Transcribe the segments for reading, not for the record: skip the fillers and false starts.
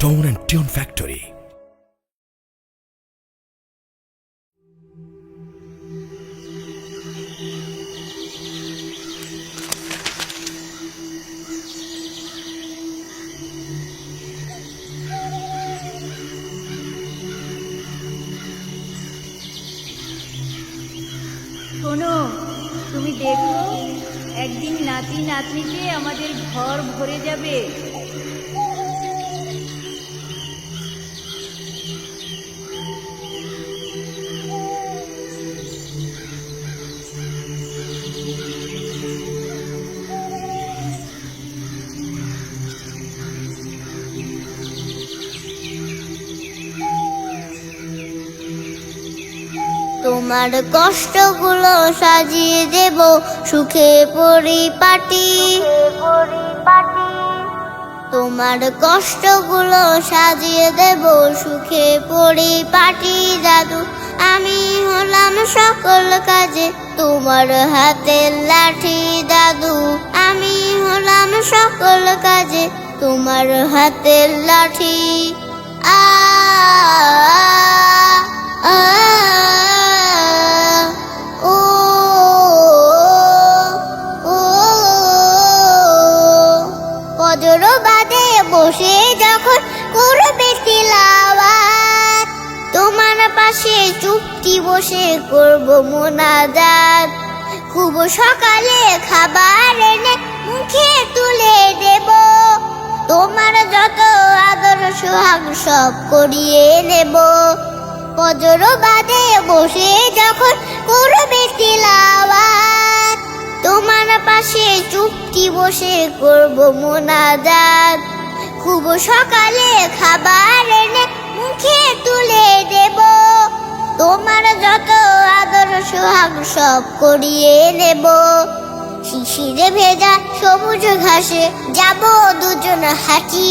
Tone and Tune Factory. শোনো, তুমি দেখো, একদিন নাতি নাতনিতে আমাদের ঘর ভরে যাবে। তোমার কষ্টগুলো সাজিয়ে দেব সুখে পরিপাটি। তোমার কষ্টগুলো সাজিয়ে দেব সুখে পরিপাটি। দাদু আমি হলাম সকল কাজে তোমার হাতের লাঠি। দাদু আমি হলাম সকল কাজে তোমার হাতের লাঠি। আ আ ও ও ফজর বাদে বসে যখন করবে তিলাওয়াত, তোমার পাশে চুপটি বসে করব মোনাজাত। খুব সকালে খাবার এনে মুখে তুলে দেব, তোমার যত আদর সোহাগ সব করিয়ে নেব। ফজর বাদে বসে যখন করবে তিলাওয়াত, তোমার পাশে চুপটি বসে করব মোনাজাত। খুব সকালে খাবার এনে মুখে তুলে দেব, তোমার যত আদর সোহাগ সব করিয়ে নেব। শিশিরে ভেজা সবুজ ঘাসে যাব দুজন হাঁটি।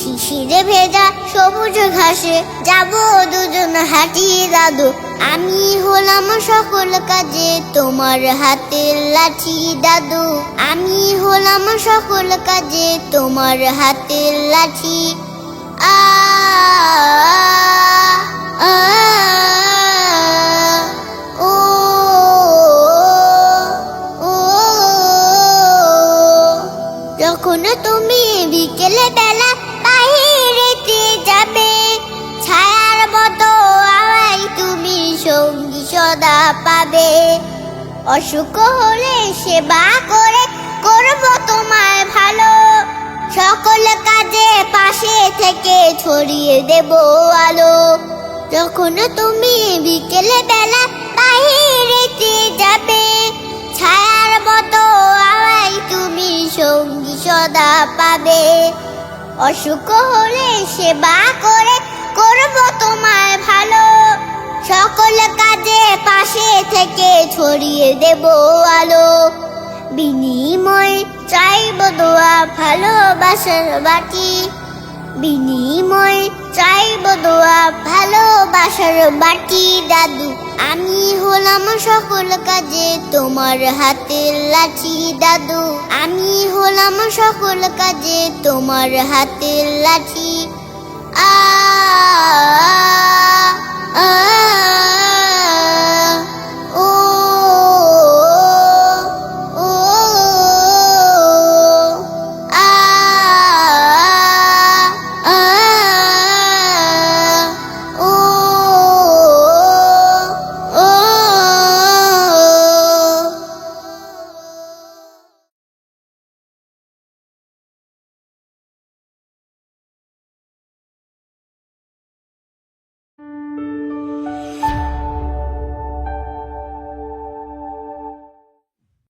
শিশিরে ভেজা সবুজ ঘাসে যাব দুজন হাঁটি। দাদু আমি হলাম সকল কাজে তোমার হাতের লাঠি। দাদু আমি হলাম সকল কাজে তোমার হাতের লাঠি। আ আ ও ও যখন তুমি বিকেলে বেলা বাহিরেতে যাবে, ছায়ার মতো আমায় তুমি সঙ্গী সদা পাবে। অসুখ হলে সেবা করে করব তোমায় ভালো, সকল কাজে পাশে থেকে ছড়িয়ে দেব আলো। যখন তুমি বিকেলে বেলা বাহিরেতে যাবে, ছায়ার মতো আমায় তুমি সঙ্গী সদা পাবে। অসুখ হলে সেবা করে করব তোমায় ভালো, সকল কাজে পাশে থেকে ছড়িয়ে দেব আলো। বিনিময় চাইব দোয়া ভালোবাসার বাটি। বিনিময় চাইব দোয়া ভালোবাসার বাটি। দাদু আমি হলাম সকল কাজে তোমার হাতের লাঠি। দাদু আমি হলাম সকল কাজে তোমার হাতের লাঠি। আ আ